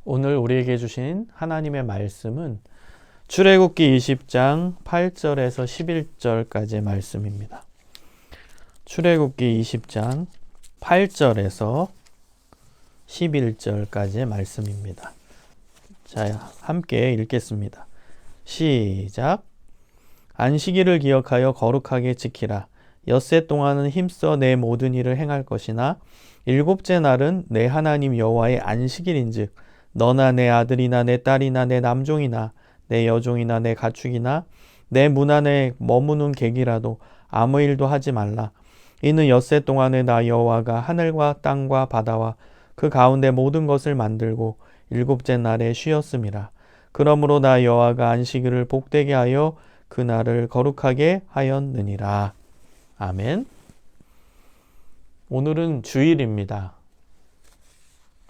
오늘 우리에게 주신 하나님의 말씀은 출애굽기 20장 8절에서 11절까지의 말씀입니다. 출애굽기 20장 8절에서 11절까지의 말씀입니다. 자, 함께 읽겠습니다. 시작. 안식일을 기억하여 거룩하게 지키라. 엿새 동안은 힘써 내 모든 일을 행할 것이나 일곱째 날은 내 하나님 여호와의 안식일인즉 너나 내 아들이나 내 딸이나 내 남종이나 내 여종이나 내 가축이나 내 문 안에 머무는 객이라도 아무 일도 하지 말라. 이는 엿새 동안에 나 여호와가 하늘과 땅과 바다와 그 가운데 모든 것을 만들고 일곱째 날에 쉬었음이라. 그러므로 나 여호와가 안식일을 복되게 하여 그 날을 거룩하게 하였느니라. 아멘. 오늘은 주일입니다.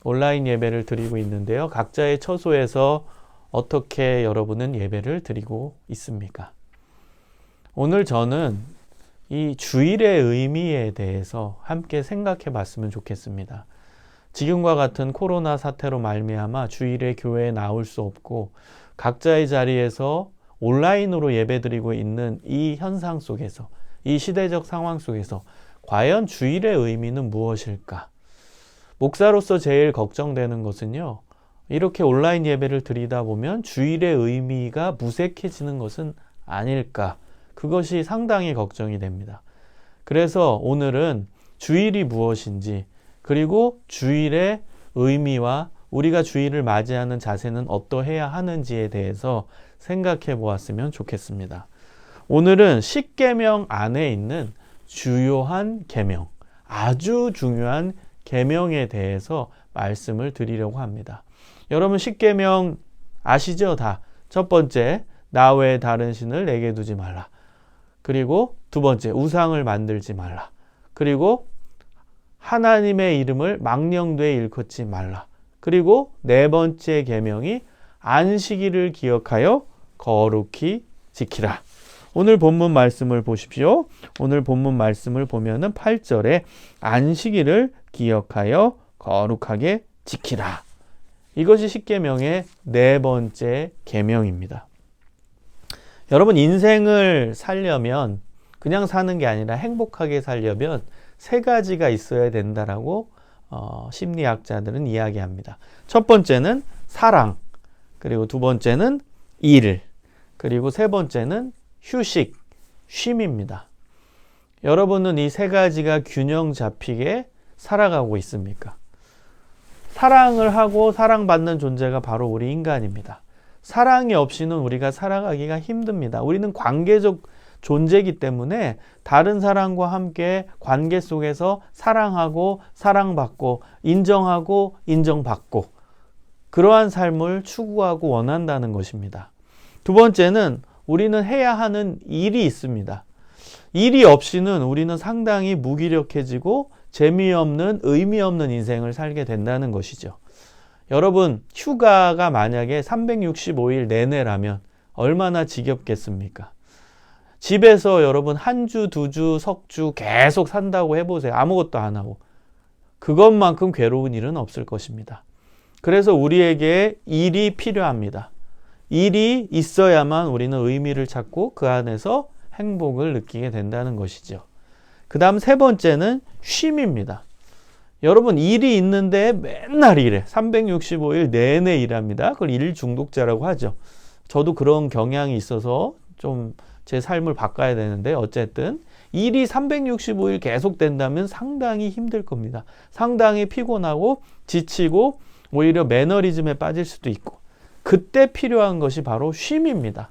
온라인 예배를 드리고 있는데요. 각자의 처소에서 어떻게 여러분은 예배를 드리고 있습니까? 오늘 저는 이 주일의 의미에 대해서 함께 생각해 봤으면 좋겠습니다. 지금과 같은 코로나 사태로 말미암아 주일에 교회에 나올 수 없고 각자의 자리에서 온라인으로 예배드리고 있는 이 현상 속에서, 이 시대적 상황 속에서 과연 주일의 의미는 무엇일까? 목사로서 제일 걱정되는 것은요, 이렇게 온라인 예배를 드리다 보면 주일의 의미가 무색해지는 것은 아닐까? 그것이 상당히 걱정이 됩니다. 그래서 오늘은 주일이 무엇인지, 그리고 주일의 의미와 우리가 주일을 맞이하는 자세는 어떠해야 하는지에 대해서 생각해 보았으면 좋겠습니다. 오늘은 십계명 안에 있는 주요한 계명, 아주 중요한 계명에 대해서 말씀을 드리려고 합니다. 여러분 십계명 아시죠? 다. 첫 번째, 나 외에 다른 신을 내게 두지 말라. 그리고 두 번째, 우상을 만들지 말라. 그리고 하나님의 이름을 망령되이 일컫지 말라. 그리고 네 번째 계명이 안식일을 기억하여 거룩히 지키라. 오늘 본문 말씀을 보십시오. 오늘 본문 말씀을 보면은 8절에 안식일을 기억하여 거룩하게 지키라. 이것이 십계명의 네 번째 계명입니다. 여러분, 인생을 살려면 그냥 사는 게 아니라 행복하게 살려면 세 가지가 있어야 된다라고 심리학자들은 이야기합니다. 첫 번째는 사랑, 그리고 두 번째는 일, 그리고 세 번째는 휴식, 쉼입니다. 여러분은 이 세 가지가 균형 잡히게 살아가고 있습니까? 사랑을 하고 사랑받는 존재가 바로 우리 인간입니다. 사랑이 없이는 우리가 살아가기가 힘듭니다. 우리는 관계적 존재이기 때문에 다른 사람과 함께 관계 속에서 사랑하고 사랑받고 인정하고 인정받고 그러한 삶을 추구하고 원한다는 것입니다. 두 번째는 우리는 해야 하는 일이 있습니다. 일이 없이는 우리는 상당히 무기력해지고 재미없는, 의미 없는 인생을 살게 된다는 것이죠. 여러분, 휴가가 만약에 365일 내내라면 얼마나 지겹겠습니까? 집에서 여러분 한 주, 두 주, 석 주 계속 산다고 해보세요. 아무것도 안 하고. 그것만큼 괴로운 일은 없을 것입니다. 그래서 우리에게 일이 필요합니다. 일이 있어야만 우리는 의미를 찾고 그 안에서 행복을 느끼게 된다는 것이죠. 그 다음 세 번째는 쉼입니다. 여러분, 일이 있는데 맨날 일해. 365일 내내 일합니다. 그걸 일 중독자라고 하죠. 저도 그런 경향이 있어서 좀 제 삶을 바꿔야 되는데 어쨌든 일이 365일 계속 된다면 상당히 힘들 겁니다. 상당히 피곤하고 지치고 오히려 매너리즘에 빠질 수도 있고 그때 필요한 것이 바로 쉼입니다.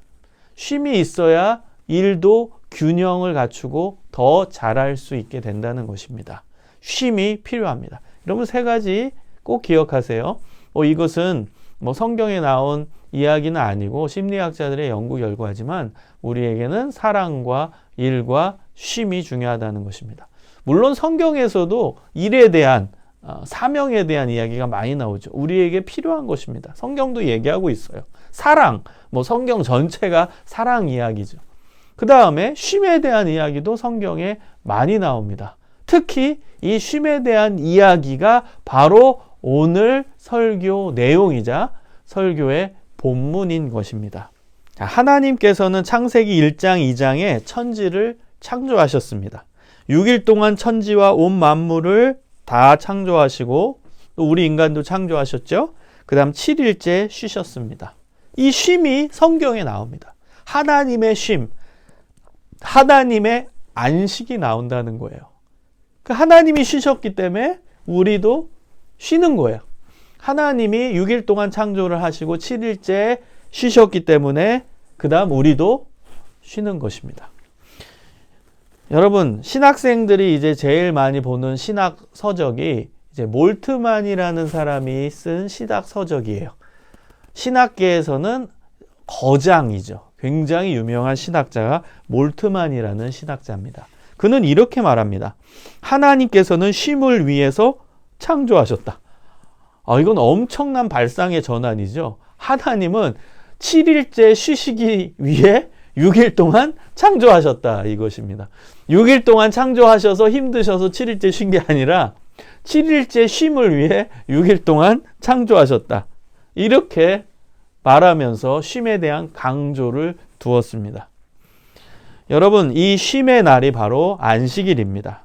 쉼이 있어야 일도 균형을 갖추고 더 잘할 수 있게 된다는 것입니다. 쉼이 필요합니다. 여러분 세 가지 꼭 기억하세요. 이것은 성경에 나온 이야기는 아니고 심리학자들의 연구 결과지만 우리에게는 사랑과 일과 쉼이 중요하다는 것입니다. 물론 성경에서도 일에 대한 사명에 대한 이야기가 많이 나오죠. 우리에게 필요한 것입니다. 성경도 얘기하고 있어요. 사랑, 성경 전체가 사랑 이야기죠. 그 다음에 쉼에 대한 이야기도 성경에 많이 나옵니다. 특히 이 쉼에 대한 이야기가 바로 오늘 설교 내용이자 설교의 본문인 것입니다. 하나님께서는 창세기 1장, 2장에 천지를 창조하셨습니다. 6일 동안 천지와 온 만물을 다 창조하시고 또 우리 인간도 창조하셨죠. 그 다음 7일째 쉬셨습니다. 이 쉼이 성경에 나옵니다. 하나님의 쉼, 하나님의 안식이 나온다는 거예요. 그 하나님이 쉬셨기 때문에 우리도 쉬는 거예요. 하나님이 6일 동안 창조를 하시고 7일째 쉬셨기 때문에 그 다음 우리도 쉬는 것입니다. 여러분, 신학생들이 이제 제일 많이 보는 신학 서적이 이제 몰트만이라는 사람이 쓴 신학 서적이에요. 신학계에서는 거장이죠. 굉장히 유명한 신학자가 몰트만이라는 신학자입니다. 그는 이렇게 말합니다. 하나님께서는 쉼을 위해서 창조하셨다. 이건 엄청난 발상의 전환이죠. 하나님은 7일째 쉬시기 위해 6일 동안 창조하셨다 이것입니다. 6일 동안 창조하셔서 힘드셔서 7일째 쉰 게 아니라 7일째 쉼을 위해 6일 동안 창조하셨다. 이렇게 말하면서 쉼에 대한 강조를 두었습니다. 여러분, 이 쉼의 날이 바로 안식일입니다.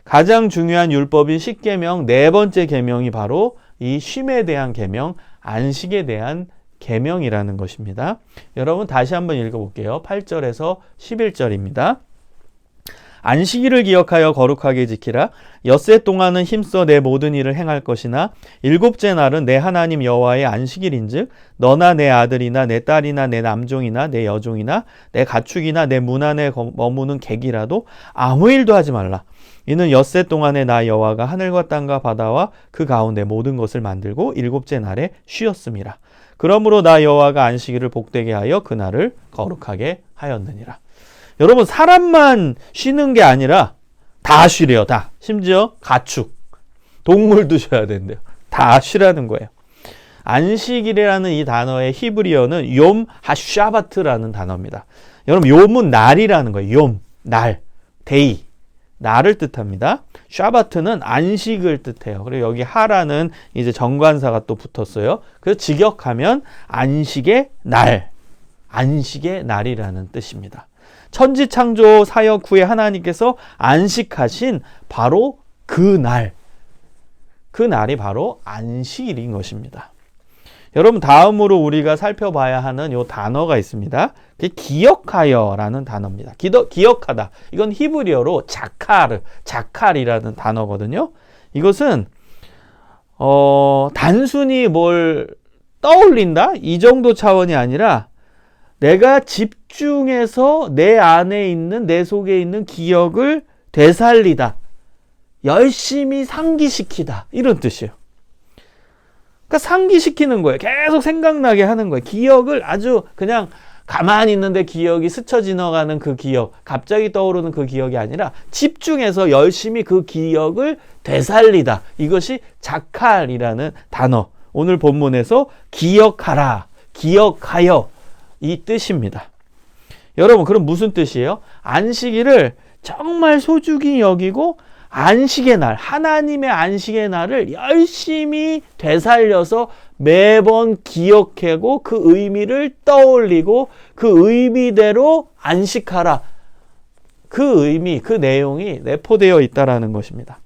가장 중요한 율법인 십계명 네 번째 계명이 바로 이 쉼에 대한 계명, 안식에 대한 계명이라는 것입니다. 여러분 다시 한번 읽어볼게요. 8절에서 11절입니다. 안식일을 기억하여 거룩하게 지키라. 엿새 동안은 힘써 내 모든 일을 행할 것이나 일곱째 날은 내 하나님 여호와의 안식일인즉 너나 내 아들이나 내 딸이나 내 남종이나 내 여종이나 내 가축이나 내 문 안에 머무는 객이라도 아무 일도 하지 말라. 이는 엿새 동안에 나 여호와가 하늘과 땅과 바다와 그 가운데 모든 것을 만들고 일곱째 날에 쉬었음이라. 그러므로 나 여호와가 안식일을 복되게 하여 그날을 거룩하게 하였느니라. 여러분, 사람만 쉬는 게 아니라 다 쉬래요. 다. 심지어 가축, 동물도 쉬어야 된대요. 다 쉬라는 거예요. 안식일이라는 이 단어의 히브리어는 욤 하샤바트라는 단어입니다. 여러분, 욤은 날이라는 거예요. 욤, 날, 데이, 날을 뜻합니다. 샤바트는 안식을 뜻해요. 그리고 여기 하라는 이제 정관사가 또 붙었어요. 그래서 직역하면 안식의 날, 안식의 날이라는 뜻입니다. 천지 창조 사역 후에 하나님께서 안식하신 바로 그 날, 그 날이 바로 안식일인 것입니다. 여러분, 다음으로 우리가 살펴봐야 하는 요 단어가 있습니다. 그게 기억하여라는 단어입니다. 기억하다. 이건 히브리어로 자칼이라는 단어거든요. 이것은 단순히 뭘 떠올린다? 이 정도 차원이 아니라 내가 집중해서 내 안에 있는, 내 속에 있는 기억을 되살리다. 열심히 상기시키다. 이런 뜻이에요. 그러니까 상기시키는 거예요. 계속 생각나게 하는 거예요. 기억을 아주 그냥 가만히 있는데 기억이 스쳐 지나가는 그 기억, 갑자기 떠오르는 그 기억이 아니라 집중해서 열심히 그 기억을 되살리다. 이것이 자칼이라는 단어. 오늘 본문에서 기억하라, 기억하여 이 뜻입니다. 여러분, 그럼 무슨 뜻이에요? 안식일을 정말 소중히 여기고 안식의 날, 하나님의 안식의 날을 열심히 되살려서 매번 기억하고 그 의미를 떠올리고 그 의미대로 안식하라. 그 의미, 그 내용이 내포되어 있다라는 것입니다.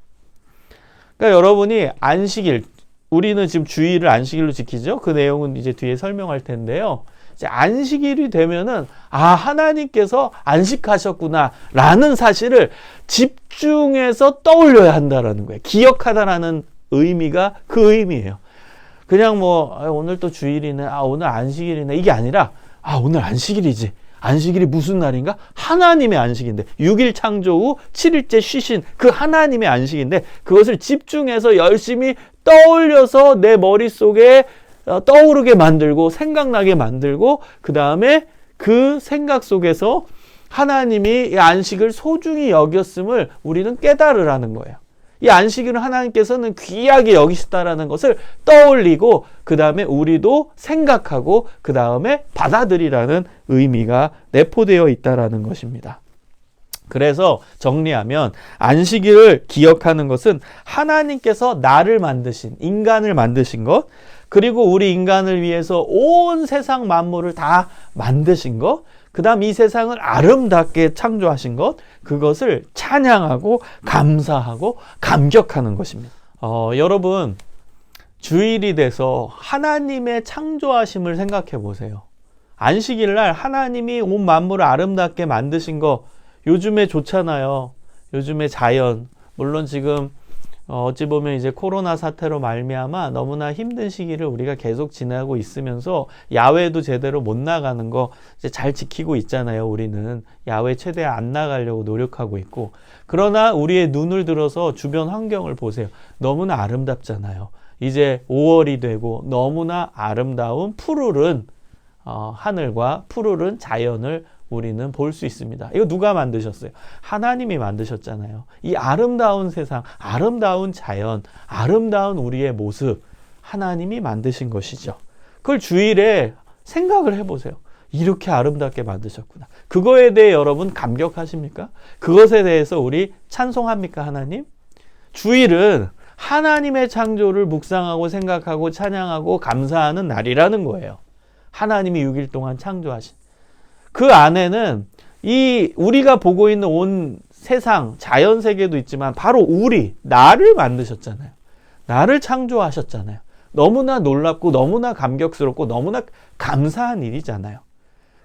그러니까 여러분이 안식일, 우리는 지금 주일을 안식일로 지키죠. 그 내용은 이제 뒤에 설명할 텐데요. 이제 안식일이 되면은 하나님께서 안식하셨구나 라는 사실을 집중해서 떠올려야 한다라는 거예요. 기억하다라는 의미가 그 의미예요. 그냥 오늘 또 주일이네, 오늘 안식일이네, 이게 아니라 오늘 안식일이지. 안식일이 무슨 날인가? 하나님의 안식인데 6일 창조 후 7일째 쉬신 그 하나님의 안식인데 그것을 집중해서 열심히 떠올려서 내 머릿속에 떠오르게 만들고 생각나게 만들고 그 다음에 그 생각 속에서 하나님이 이 안식을 소중히 여겼음을 우리는 깨달으라는 거예요. 이 안식일을 하나님께서는 귀하게 여기시다라는 것을 떠올리고 그 다음에 우리도 생각하고 그 다음에 받아들이라는 의미가 내포되어 있다라는 것입니다. 그래서 정리하면 안식일을 기억하는 것은 하나님께서 나를 만드신, 인간을 만드신 것, 그리고 우리 인간을 위해서 온 세상 만물을 다 만드신 것, 그 다음 이 세상을 아름답게 창조하신 것, 그것을 찬양하고 감사하고 감격하는 것입니다. 여러분, 주일이 돼서 하나님의 창조하심을 생각해 보세요. 안식일 날 하나님이 온 만물을 아름답게 만드신 거 요즘에 좋잖아요. 요즘에 자연, 물론 지금 어찌 보면 이제 코로나 사태로 말미암아 너무나 힘든 시기를 우리가 계속 지나고 있으면서 야외도 제대로 못 나가는 거 이제 잘 지키고 있잖아요. 우리는 야외 최대한 안 나가려고 노력하고 있고, 그러나 우리의 눈을 들어서 주변 환경을 보세요. 너무나 아름답잖아요. 이제 5월이 되고 너무나 아름다운 푸르른 하늘과 푸르른 자연을 우리는 볼 수 있습니다. 이거 누가 만드셨어요? 하나님이 만드셨잖아요. 이 아름다운 세상, 아름다운 자연, 아름다운 우리의 모습, 하나님이 만드신 것이죠. 그걸 주일에 생각을 해보세요. 이렇게 아름답게 만드셨구나. 그거에 대해 여러분 감격하십니까? 그것에 대해서 우리 찬송합니까, 하나님? 주일은 하나님의 창조를 묵상하고 생각하고 찬양하고 감사하는 날이라는 거예요. 하나님이 6일 동안 창조하신. 그 안에는 우리가 보고 있는 온 세상, 자연 세계도 있지만 바로 나를 만드셨잖아요. 나를 창조하셨잖아요. 너무나 놀랍고 너무나 감격스럽고 너무나 감사한 일이잖아요.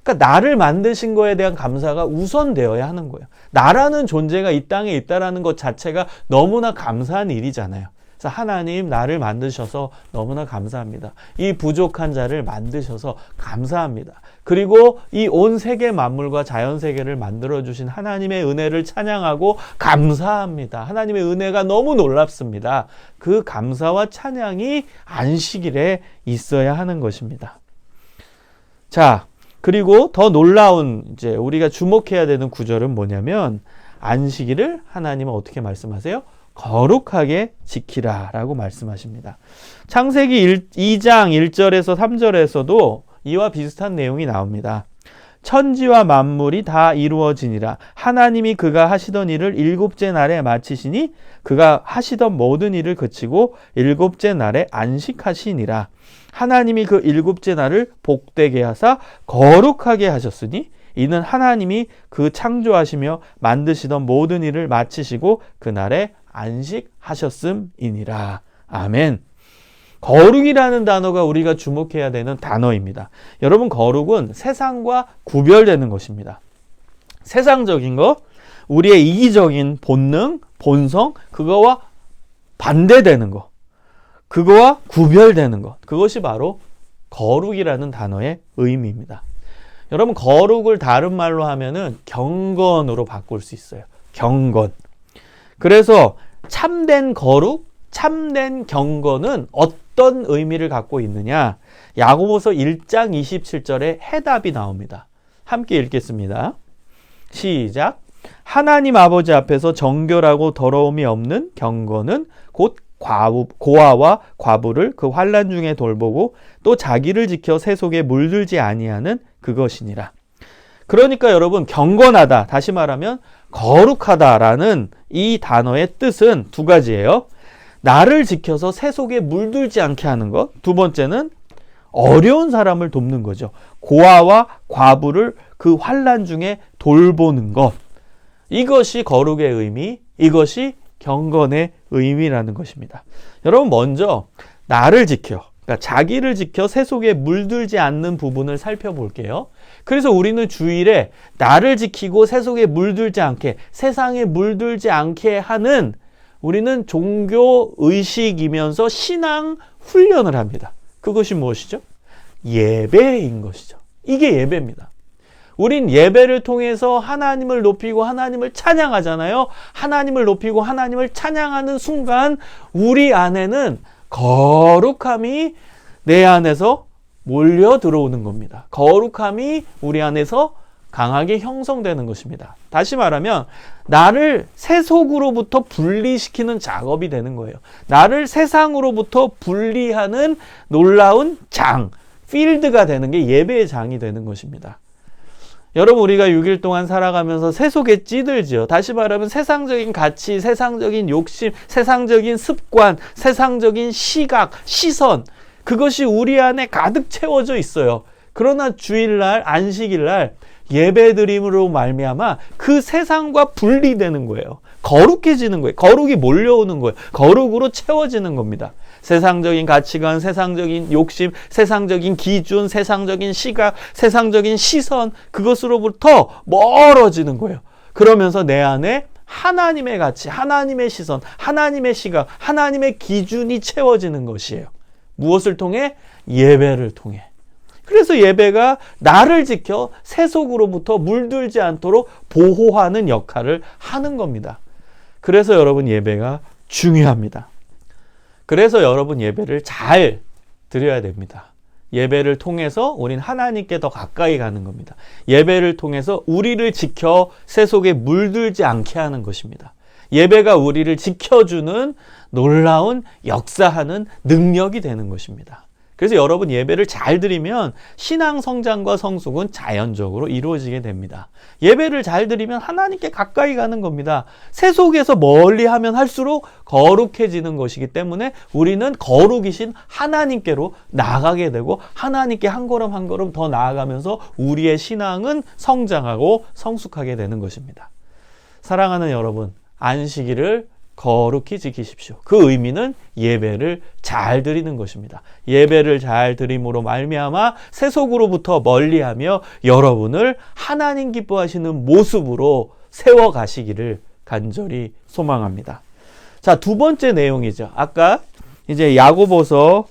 그러니까 나를 만드신 거에 대한 감사가 우선되어야 하는 거예요. 나라는 존재가 이 땅에 있다라는 것 자체가 너무나 감사한 일이잖아요. 그래서 하나님, 나를 만드셔서 너무나 감사합니다. 이 부족한 자를 만드셔서 감사합니다. 그리고 이 온 세계 만물과 자연 세계를 만들어주신 하나님의 은혜를 찬양하고 감사합니다. 하나님의 은혜가 너무 놀랍습니다. 그 감사와 찬양이 안식일에 있어야 하는 것입니다. 자, 그리고 더 놀라운 이제 우리가 주목해야 되는 구절은 뭐냐면, 안식일을 하나님은 어떻게 말씀하세요? 거룩하게 지키라 라고 말씀하십니다. 창세기 2장 1절에서 3절에서도 이와 비슷한 내용이 나옵니다. 천지와 만물이 다 이루어지니라. 하나님이 그가 하시던 일을 일곱째 날에 마치시니 그가 하시던 모든 일을 그치고 일곱째 날에 안식하시니라. 하나님이 그 일곱째 날을 복되게 하사 거룩하게 하셨으니 이는 하나님이 그 창조하시며 만드시던 모든 일을 마치시고 그날에 안식하셨음이니라. 아멘. 거룩이라는 단어가 우리가 주목해야 되는 단어입니다. 여러분, 거룩은 세상과 구별되는 것입니다. 세상적인 것, 우리의 이기적인 본능, 본성, 그거와 반대되는 것, 그거와 구별되는 것, 그것이 바로 거룩이라는 단어의 의미입니다. 여러분, 거룩을 다른 말로 하면은 경건으로 바꿀 수 있어요. 경건. 그래서 참된 거룩, 참된 경건은 어떤 의미를 갖고 있느냐? 야고보서 1장 27절에 해답이 나옵니다. 함께 읽겠습니다. 시작. 하나님 아버지 앞에서 정결하고 더러움이 없는 경건은 곧 고아와 과부를 그 환난 중에 돌보고 또 자기를 지켜 새 속에 물들지 아니하는 그것이니라. 그러니까 여러분, 경건하다, 다시 말하면 거룩하다라는 이 단어의 뜻은 두 가지예요. 나를 지켜서 새 속에 물들지 않게 하는 것. 두 번째는 어려운 사람을 돕는 거죠. 고아와 과부를 그 환난 중에 돌보는 것. 이것이 거룩의 의미, 이것이 경건의 의미라는 것입니다. 여러분, 먼저 나를 지켜, 그러니까 자기를 지켜 새 속에 물들지 않는 부분을 살펴볼게요. 그래서 우리는 주일에 나를 지키고 새 속에 물들지 않게, 세상에 물들지 않게 하는, 우리는 종교 의식이면서 신앙 훈련을 합니다. 그것이 무엇이죠? 예배인 것이죠. 이게 예배입니다. 우린 예배를 통해서 하나님을 높이고 하나님을 찬양하잖아요. 하나님을 높이고 하나님을 찬양하는 순간 우리 안에는 거룩함이 내 안에서 몰려 들어오는 겁니다. 거룩함이 우리 안에서 강하게 형성되는 것입니다. 다시 말하면 나를 세속으로부터 분리시키는 작업이 되는 거예요. 나를 세상으로부터 분리하는 놀라운 장, 필드가 되는 게 예배의 장이 되는 것입니다. 여러분, 우리가 6일 동안 살아가면서 새 속에 찌들지요. 다시 말하면 세상적인 가치, 세상적인 욕심, 세상적인 습관, 세상적인 시각, 시선, 그것이 우리 안에 가득 채워져 있어요. 그러나 주일날, 안식일날 예배드림으로 말미암아 그 세상과 분리되는 거예요. 거룩해지는 거예요. 거룩이 몰려오는 거예요. 거룩으로 채워지는 겁니다. 세상적인 가치관, 세상적인 욕심, 세상적인 기준, 세상적인 시각, 세상적인 시선, 그것으로부터 멀어지는 거예요. 그러면서 내 안에 하나님의 가치, 하나님의 시선, 하나님의 시각, 하나님의 기준이 채워지는 것이에요. 무엇을 통해? 예배를 통해. 그래서 예배가 나를 지켜 세속으로부터 물들지 않도록 보호하는 역할을 하는 겁니다. 그래서 여러분, 예배가 중요합니다. 그래서 여러분, 예배를 잘 드려야 됩니다. 예배를 통해서 우린 하나님께 더 가까이 가는 겁니다. 예배를 통해서 우리를 지켜 세속에 물들지 않게 하는 것입니다. 예배가 우리를 지켜주는 놀라운 역사하는 능력이 되는 것입니다. 그래서 여러분, 예배를 잘 드리면 신앙 성장과 성숙은 자연적으로 이루어지게 됩니다. 예배를 잘 드리면 하나님께 가까이 가는 겁니다. 세속에서 멀리 하면 할수록 거룩해지는 것이기 때문에 우리는 거룩이신 하나님께로 나아가게 되고 하나님께 한 걸음 한 걸음 더 나아가면서 우리의 신앙은 성장하고 성숙하게 되는 것입니다. 사랑하는 여러분, 안식일을 거룩히 지키십시오. 그 의미는 예배를 잘 드리는 것입니다. 예배를 잘 드림으로 말미암아 세속으로부터 멀리하며 여러분을 하나님 기뻐하시는 모습으로 세워가시기를 간절히 소망합니다. 자, 두 번째 내용이죠. 아까 이제 야고보서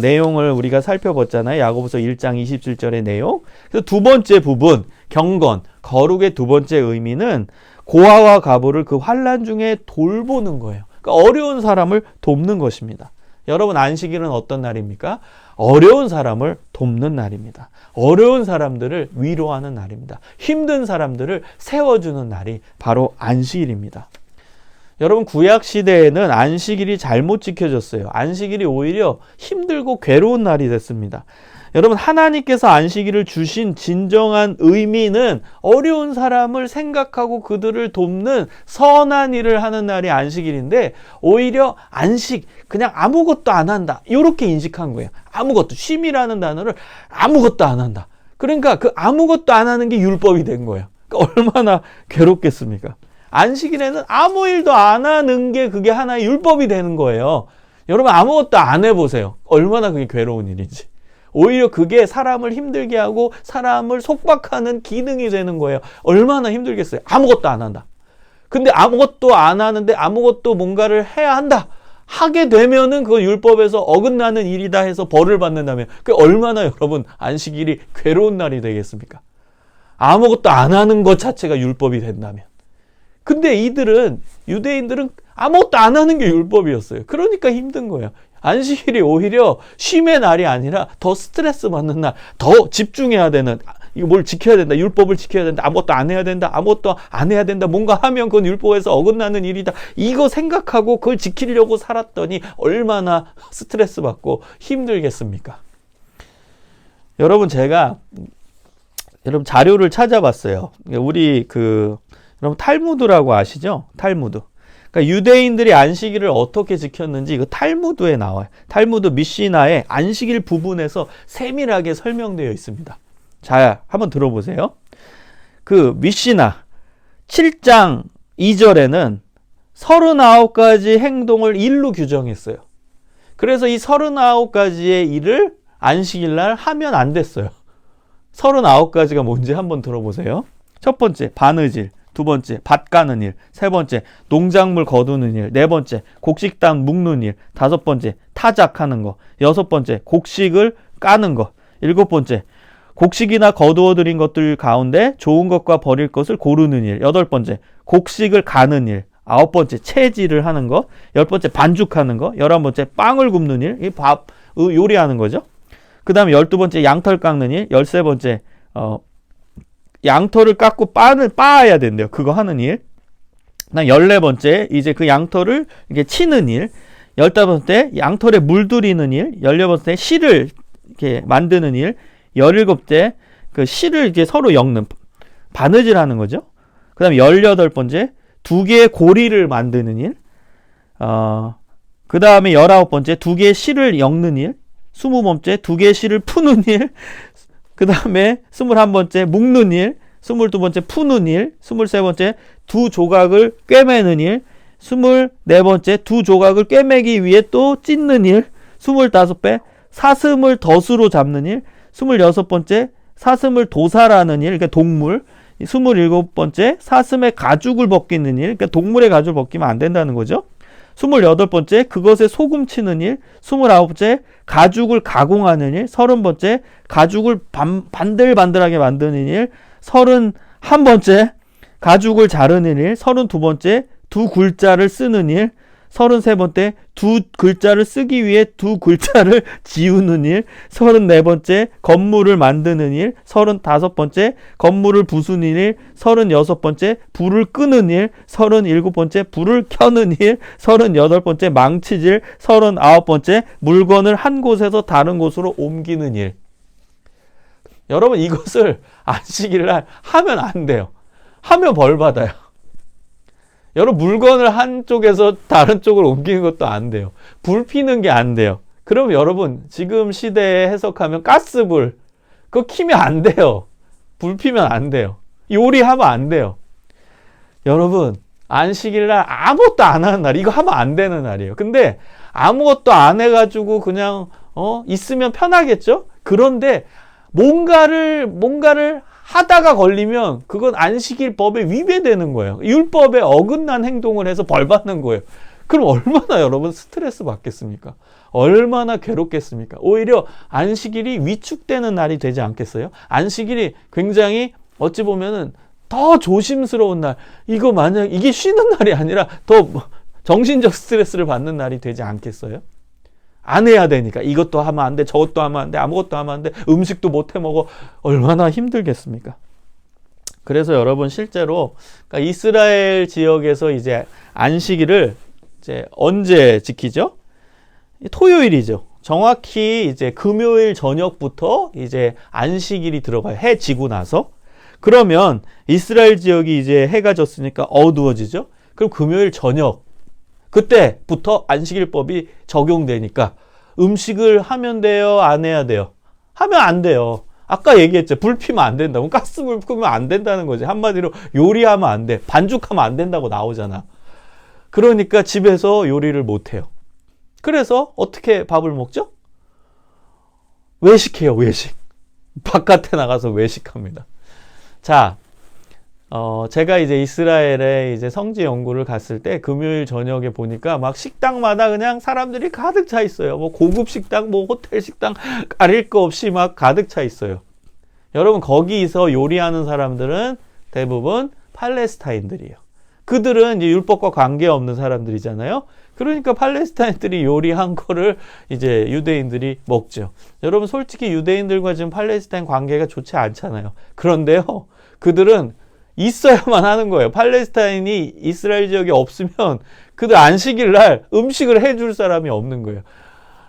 내용을 우리가 살펴봤잖아요. 야고보서 1장 27절의 내용. 그래서 두 번째 부분, 경건, 거룩의 두 번째 의미는 고아와 과부를 그 환난 중에 돌보는 거예요. 그러니까 어려운 사람을 돕는 것입니다. 여러분, 안식일은 어떤 날입니까? 어려운 사람을 돕는 날입니다. 어려운 사람들을 위로하는 날입니다. 힘든 사람들을 세워주는 날이 바로 안식일입니다. 여러분, 구약 시대에는 안식일이 잘못 지켜졌어요. 안식일이 오히려 힘들고 괴로운 날이 됐습니다. 여러분, 하나님께서 안식일을 주신 진정한 의미는 어려운 사람을 생각하고 그들을 돕는 선한 일을 하는 날이 안식일인데, 오히려 안식, 그냥 아무것도 안 한다, 이렇게 인식한 거예요. 아무것도, 쉼이라는 단어를 아무것도 안 한다. 그러니까 그 아무것도 안 하는 게 율법이 된 거예요. 그러니까 얼마나 괴롭겠습니까? 안식일에는 아무 일도 안 하는 게 그게 하나의 율법이 되는 거예요. 여러분, 아무것도 안 해보세요. 얼마나 그게 괴로운 일인지. 오히려 그게 사람을 힘들게 하고 사람을 속박하는 기능이 되는 거예요. 얼마나 힘들겠어요. 아무것도 안 한다. 근데 아무것도 안 하는데 아무것도 뭔가를 해야 한다. 하게 되면은 그 율법에서 어긋나는 일이다 해서 벌을 받는다면 그게 얼마나 여러분 안식일이 괴로운 날이 되겠습니까? 아무것도 안 하는 것 자체가 율법이 된다면. 근데 이들은, 유대인들은 아무것도 안 하는 게 율법이었어요. 그러니까 힘든 거예요. 안식일이 오히려 쉼의 날이 아니라 더 스트레스 받는 날, 더 집중해야 되는, 이거 뭘 지켜야 된다, 율법을 지켜야 된다, 아무것도 안 해야 된다, 아무것도 안 해야 된다, 뭔가 하면 그건 율법에서 어긋나는 일이다, 이거 생각하고 그걸 지키려고 살았더니 얼마나 스트레스 받고 힘들겠습니까? 여러분, 제가 여러분 자료를 찾아봤어요. 우리 여러분 탈무드라고 아시죠? 탈무드. 그러니까 유대인들이 안식일을 어떻게 지켰는지 이거 탈무드에 나와요. 탈무드 미시나의 안식일 부분에서 세밀하게 설명되어 있습니다. 자, 한번 들어보세요. 그 미시나 7장 2절에는 39가지 행동을 일로 규정했어요. 그래서 이 39가지의 일을 안식일날 하면 안 됐어요. 39가지가 뭔지 한번 들어보세요. 첫 번째, 바느질. 두 번째, 밭 가는 일. 세 번째, 농작물 거두는 일. 네 번째, 곡식단 묶는 일. 다섯 번째, 타작하는 거. 여섯 번째, 곡식을 까는 거. 일곱 번째, 곡식이나 거두어 들인 것들 가운데 좋은 것과 버릴 것을 고르는 일. 여덟 번째, 곡식을 가는 일. 아홉 번째, 채질을 하는 거. 열 번째, 반죽하는 거. 11번째, 빵을 굽는 일. 이 밥 요리하는 거죠. 그 다음에 12번째, 양털 깎는 일. 13번째, 양털을 깎고 빵을 빻아야 된대요. 그거 하는 일. 그다음 14번째, 이제 그 양털을 이렇게 치는 일. 15번째, 양털에 물들이는 일. 16번째, 실을 이렇게 만드는 일. 17번째, 그 실을 이제 서로 엮는, 바느질하는 거죠. 그 다음에 18번째, 2개의 고리를 만드는 일. 그 다음에 19번째, 2개의 실을 엮는 일. 20번째, 2개의 실을 푸는 일. 그 다음에 21번째, 묶는 일. 22번째, 푸는 일. 23번째, 2 조각을 꿰매는 일. 24번째, 2 조각을 꿰매기 위해 또 찢는 일. 25배, 사슴을 덫으로 잡는 일. 26번째, 사슴을 도살하는 일, 그러니까 동물. 27번째, 사슴의 가죽을 벗기는 일, 그러니까 동물의 가죽을 벗기면 안 된다는 거죠. 28번째, 그것에 소금 치는 일. 29번째, 가죽을 가공하는 일. 30번째, 가죽을 반들반들하게 만드는 일. 31번째, 가죽을 자르는 일. 32번째, 2 글자를 쓰는 일. 33번째, 2 글자를 쓰기 위해 2 글자를 지우는 일. 34번째, 건물을 만드는 일. 35번째, 건물을 부수는 일. 36번째, 불을 끄는 일. 37번째, 불을 켜는 일. 38번째, 망치질. 39번째, 물건을 한 곳에서 다른 곳으로 옮기는 일. 여러분, 이것을 안식일날 하면 안 돼요. 하면 벌 받아요. 여러분, 물건을 한쪽에서 다른 쪽으로 옮기는 것도 안 돼요. 불 피는 게 안 돼요. 그럼 여러분, 지금 시대에 해석하면 가스불, 그거 키면 안 돼요. 불 피면 안 돼요. 요리하면 안 돼요. 여러분, 안식일날 아무것도 안 하는 날, 이거 하면 안 되는 날이에요. 근데 아무것도 안 해가지고 그냥 있으면 편하겠죠? 그런데 뭔가를 하다가 걸리면 그건 안식일법에 위배되는 거예요. 율법에 어긋난 행동을 해서 벌 받는 거예요. 그럼 얼마나 여러분 스트레스 받겠습니까? 얼마나 괴롭겠습니까? 오히려 안식일이 위축되는 날이 되지 않겠어요? 안식일이 굉장히 어찌 보면은 더 조심스러운 날, 이거 만약 이게 쉬는 날이 아니라 더 정신적 스트레스를 받는 날이 되지 않겠어요? 안 해야 되니까 이것도 하면 안 돼, 저것도 하면 안 돼, 아무것도 하면 안 돼, 음식도 못 해 먹어. 얼마나 힘들겠습니까? 그래서 여러분, 실제로 그러니까 이스라엘 지역에서 이제 안식일을 이제 언제 지키죠? 토요일이죠. 정확히 이제 금요일 저녁부터 이제 안식일이 들어가요. 해 지고 나서. 그러면 이스라엘 지역이 이제 해가 졌으니까 어두워지죠. 그럼 금요일 저녁, 그때부터 안식일법이 적용되니까 음식을 하면 돼요? 안 해야 돼요? 하면 안 돼요. 아까 얘기했죠. 불 피면 안 된다고. 가스불 끄면 안 된다는 거지. 한마디로 요리하면 안 돼. 반죽하면 안 된다고 나오잖아. 그러니까 집에서 요리를 못 해요. 그래서 어떻게 밥을 먹죠? 외식해요, 외식. 바깥에 나가서 외식합니다. 자, 제가 이제 이스라엘에 이제 성지 연구를 갔을 때 금요일 저녁에 보니까 막 식당마다 그냥 사람들이 가득 차 있어요. 뭐 고급 식당, 뭐 호텔 식당 가릴 거 없이 막 가득 차 있어요. 여러분, 거기서 요리하는 사람들은 대부분 팔레스타인들이에요. 그들은 이제 율법과 관계없는 사람들이잖아요. 그러니까 팔레스타인들이 요리한 거를 이제 유대인들이 먹죠. 여러분, 솔직히 유대인들과 지금 팔레스타인 관계가 좋지 않잖아요. 그런데요, 그들은 있어야만 하는 거예요. 팔레스타인이 이스라엘 지역에 없으면 그들 안식일 날 음식을 해줄 사람이 없는 거예요.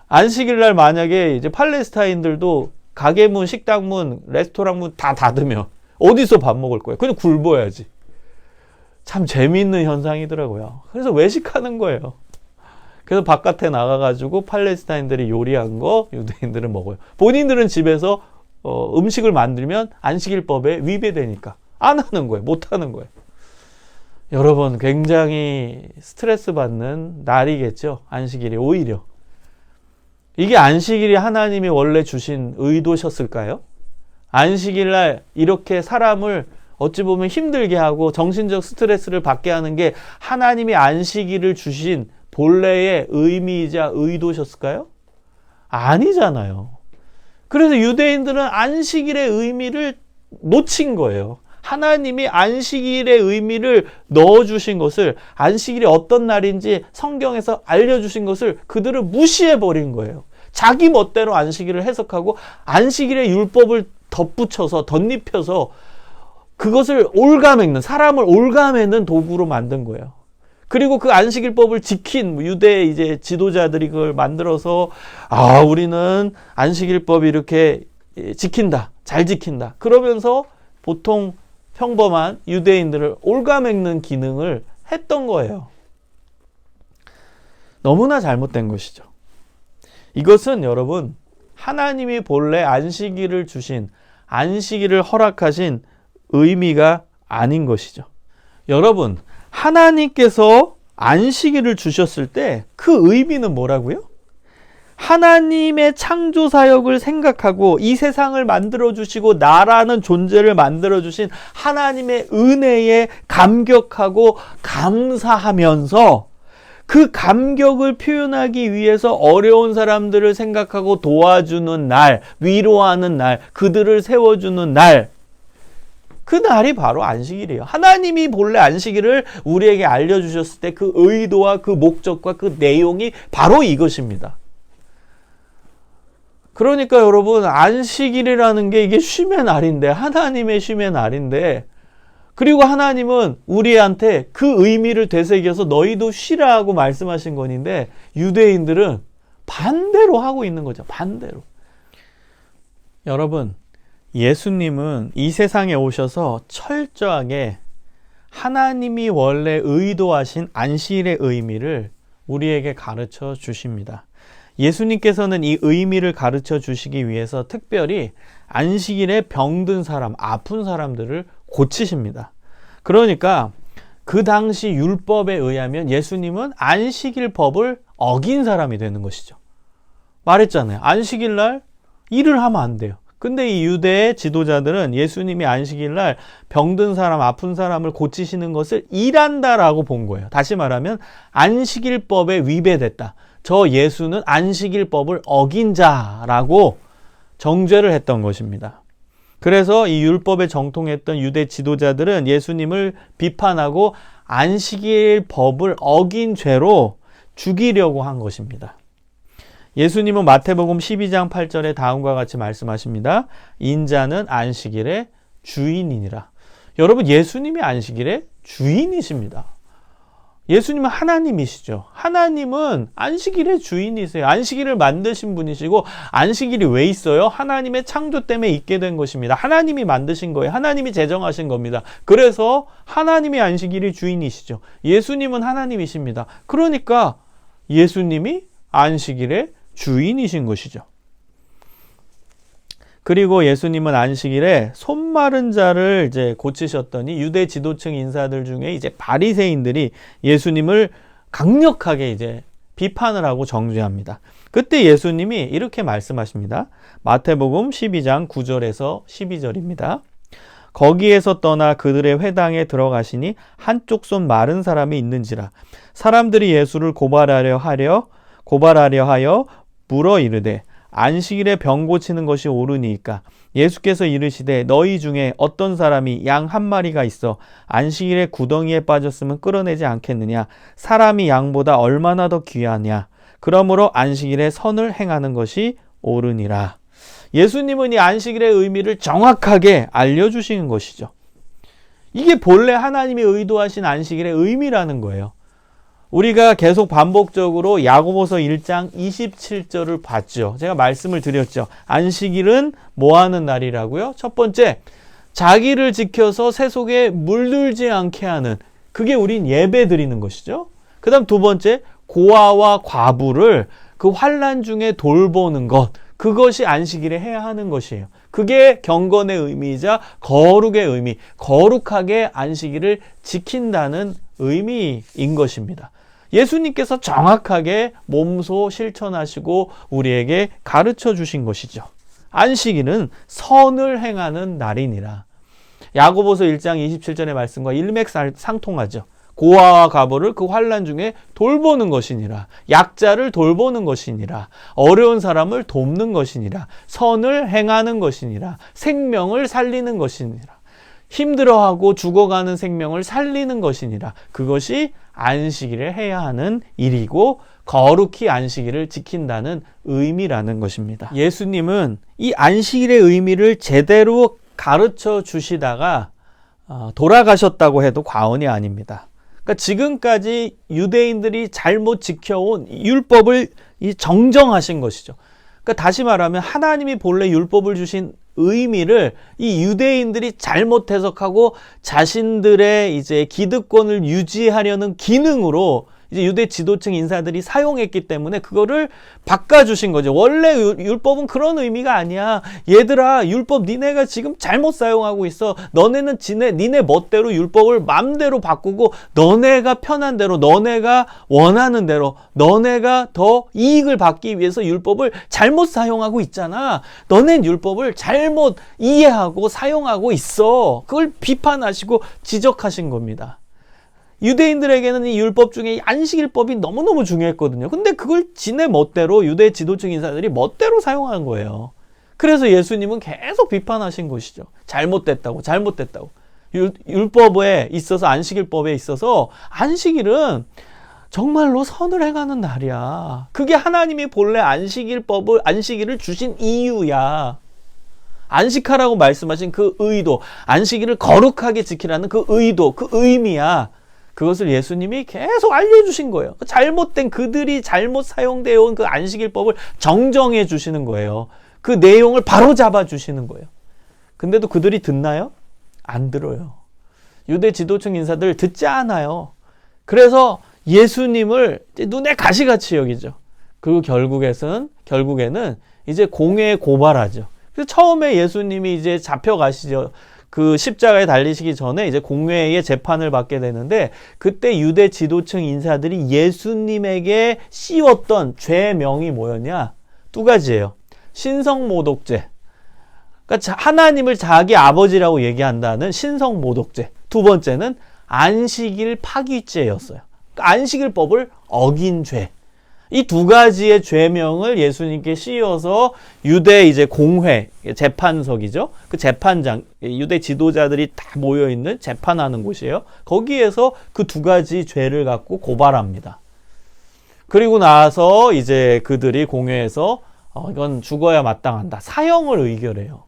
안식일 날 만약에 이제 팔레스타인들도 가게 문, 식당 문, 레스토랑 문 다 닫으면 어디서 밥 먹을 거예요? 그냥 굶어야지. 참 재미있는 현상이더라고요. 그래서 외식하는 거예요. 그래서 바깥에 나가가지고 팔레스타인들이 요리한 거 유대인들은 먹어요. 본인들은 집에서 음식을 만들면 안식일법에 위배되니까 안 하는 거예요. 못 하는 거예요. 여러분, 굉장히 스트레스 받는 날이겠죠. 안식일이 오히려. 이게 안식일이 하나님이 원래 주신 의도셨을까요? 안식일날 이렇게 사람을 어찌 보면 힘들게 하고 정신적 스트레스를 받게 하는 게 하나님이 안식일을 주신 본래의 의미이자 의도셨을까요? 아니잖아요. 그래서 유대인들은 안식일의 의미를 놓친 거예요. 하나님이 안식일의 의미를 넣어주신 것을, 안식일이 어떤 날인지 성경에서 알려주신 것을 그들은 무시해버린 거예요. 자기 멋대로 안식일을 해석하고 안식일의 율법을 덧입혀서 그것을 올가매는, 사람을 올가매는 도구로 만든 거예요. 그리고 그 안식일법을 지킨 유대 이제 지도자들이 그걸 만들어서 우리는 안식일법이 이렇게 지킨다, 잘 지킨다. 그러면서 보통 평범한 유대인들을 옭아먹는 기능을 했던 거예요. 너무나 잘못된 것이죠. 이것은 여러분, 하나님이 본래 안식일을 주신, 안식일을 허락하신 의미가 아닌 것이죠. 여러분, 하나님께서 안식일을 주셨을 때 그 의미는 뭐라고요? 하나님의 창조 사역을 생각하고 이 세상을 만들어 주시고 나라는 존재를 만들어 주신 하나님의 은혜에 감격하고 감사하면서 그 감격을 표현하기 위해서 어려운 사람들을 생각하고 도와주는 날, 위로하는 날, 그들을 세워주는 날, 그 날이 바로 안식일이에요. 하나님이 본래 안식일을 우리에게 알려주셨을 때 그 의도와 그 목적과 그 내용이 바로 이것입니다. 그러니까 여러분, 안식일이라는 게 이게 쉼의 날인데, 하나님의 쉼의 날인데, 그리고 하나님은 우리한테 그 의미를 되새겨서 너희도 쉬라고 말씀하신 건데, 유대인들은 반대로 하고 있는 거죠. 반대로. 여러분, 예수님은 이 세상에 오셔서 철저하게 하나님이 원래 의도하신 안식일의 의미를 우리에게 가르쳐 주십니다. 예수님께서는 이 의미를 가르쳐 주시기 위해서 특별히 안식일에 병든 사람, 아픈 사람들을 고치십니다. 그러니까 그 당시 율법에 의하면 예수님은 안식일 법을 어긴 사람이 되는 것이죠. 말했잖아요. 안식일 날 일을 하면 안 돼요. 근데 이 유대의 지도자들은 예수님이 안식일 날 병든 사람, 아픈 사람을 고치시는 것을 일한다라고 본 거예요. 다시 말하면 안식일법에 위배됐다. 저 예수는 안식일법을 어긴 자라고 정죄를 했던 것입니다. 그래서 이 율법에 정통했던 유대 지도자들은 예수님을 비판하고 안식일법을 어긴 죄로 죽이려고 한 것입니다. 예수님은 마태복음 12장 8절에 다음과 같이 말씀하십니다. 인자는 안식일의 주인이니라. 여러분, 예수님이 안식일의 주인이십니다. 예수님은 하나님이시죠. 하나님은 안식일의 주인이세요. 안식일을 만드신 분이시고, 안식일이 왜 있어요? 하나님의 창조 때문에 있게 된 것입니다. 하나님이 만드신 거예요. 하나님이 제정하신 겁니다. 그래서 하나님이 안식일의 주인이시죠. 예수님은 하나님이십니다. 그러니까 예수님이 안식일의 주인이신 것이죠. 그리고 예수님은 안식일에 손 마른 자를 이제 고치셨더니 유대 지도층 인사들 중에 이제 바리새인들이 예수님을 강력하게 이제 비판을 하고 정죄합니다. 그때 예수님이 이렇게 말씀하십니다. 마태복음 12장 9절에서 12절입니다. 거기에서 떠나 그들의 회당에 들어가시니 한쪽 손 마른 사람이 있는지라. 사람들이 예수를 고발하려 하여 물어 이르되 안식일에 병 고치는 것이 옳으니까. 예수께서 이르시되 너희 중에 어떤 사람이 양 한 마리가 있어 안식일에 구덩이에 빠졌으면 끌어내지 않겠느냐. 사람이 양보다 얼마나 더 귀하냐. 그러므로 안식일에 선을 행하는 것이 옳으니라. 예수님은 이 안식일의 의미를 정확하게 알려주시는 것이죠. 이게 본래 하나님이 의도하신 안식일의 의미라는 거예요. 우리가 계속 반복적으로 야고보서 1장 27절을 봤죠. 제가 말씀을 드렸죠. 안식일은 뭐 하는 날이라고요? 첫 번째, 자기를 지켜서 세속에 물들지 않게 하는, 그게 우린 예배 드리는 것이죠. 그 다음 두 번째, 고아와 과부를 그 환난 중에 돌보는 것, 그것이 안식일에 해야 하는 것이에요. 그게 경건의 의미이자 거룩의 의미, 거룩하게 안식일을 지킨다는 의미인 것입니다. 예수님께서 정확하게 몸소 실천하시고 우리에게 가르쳐 주신 것이죠. 안식일은 선을 행하는 날이니라. 야고보서 1장 27절의 말씀과 일맥상통하죠. 고아와 과부를 그 환난 중에 돌보는 것이니라. 약자를 돌보는 것이니라. 어려운 사람을 돕는 것이니라. 선을 행하는 것이니라. 생명을 살리는 것이니라. 힘들어하고 죽어가는 생명을 살리는 것이니라. 그것이 안식일에 해야 하는 일이고 거룩히 안식일을 지킨다는 의미라는 것입니다. 예수님은 이 안식일의 의미를 제대로 가르쳐 주시다가 돌아가셨다고 해도 과언이 아닙니다. 그러니까 지금까지 유대인들이 잘못 지켜온 율법을 정정하신 것이죠. 그러니까 다시 말하면 하나님이 본래 율법을 주신 의미를 이 유대인들이 잘못 해석하고 자신들의 이제 기득권을 유지하려는 기능으로 이제 유대 지도층 인사들이 사용했기 때문에 그거를 바꿔주신 거죠. 원래 율법은 그런 의미가 아니야. 얘들아, 율법 니네가 지금 잘못 사용하고 있어. 너네는 니네 멋대로 율법을 맘대로 바꾸고 너네가 편한 대로, 너네가 원하는 대로, 너네가 더 이익을 받기 위해서 율법을 잘못 사용하고 있잖아. 너넨 율법을 잘못 이해하고 사용하고 있어. 그걸 비판하시고 지적하신 겁니다. 유대인들에게는 이 율법 중에 이 안식일법이 너무너무 중요했거든요. 근데 그걸 지네 멋대로 유대 지도층 인사들이 멋대로 사용한 거예요. 그래서 예수님은 계속 비판하신 것이죠. 잘못됐다고. 율법에 있어서, 안식일법에 있어서 안식일은 정말로 선을 행하는 날이야. 그게 하나님이 본래 안식일을 주신 이유야. 안식하라고 말씀하신 그 의도, 안식일을 거룩하게 지키라는 그 의도, 그 의미야. 그것을 예수님이 계속 알려주신 거예요. 그들이 잘못 사용되어 온 그 안식일법을 정정해 주시는 거예요. 그 내용을 바로 잡아 주시는 거예요. 근데도 그들이 듣나요? 안 들어요. 유대 지도층 인사들 듣지 않아요. 그래서 예수님을 눈에 가시같이 여기죠. 그리고 결국에는 이제 공회에 고발하죠. 그래서 처음에 예수님이 이제 잡혀가시죠. 그 십자가에 달리시기 전에 이제 공회의 재판을 받게 되는데, 그때 유대 지도층 인사들이 예수님에게 씌웠던 죄명이 뭐였냐? 두 가지예요. 신성모독죄. 그러니까 하나님을 자기 아버지라고 얘기한다는 신성모독죄. 두 번째는 안식일 파기죄였어요. 그러니까 안식일법을 어긴 죄. 이 두 가지의 죄명을 예수님께 씌워서 유대 이제 공회, 재판석이죠. 그 재판장, 유대 지도자들이 다 모여있는 재판하는 곳이에요. 거기에서 그 두 가지 죄를 갖고 고발합니다. 그리고 나서 이제 그들이 공회에서 이건 죽어야 마땅한다. 사형을 의결해요.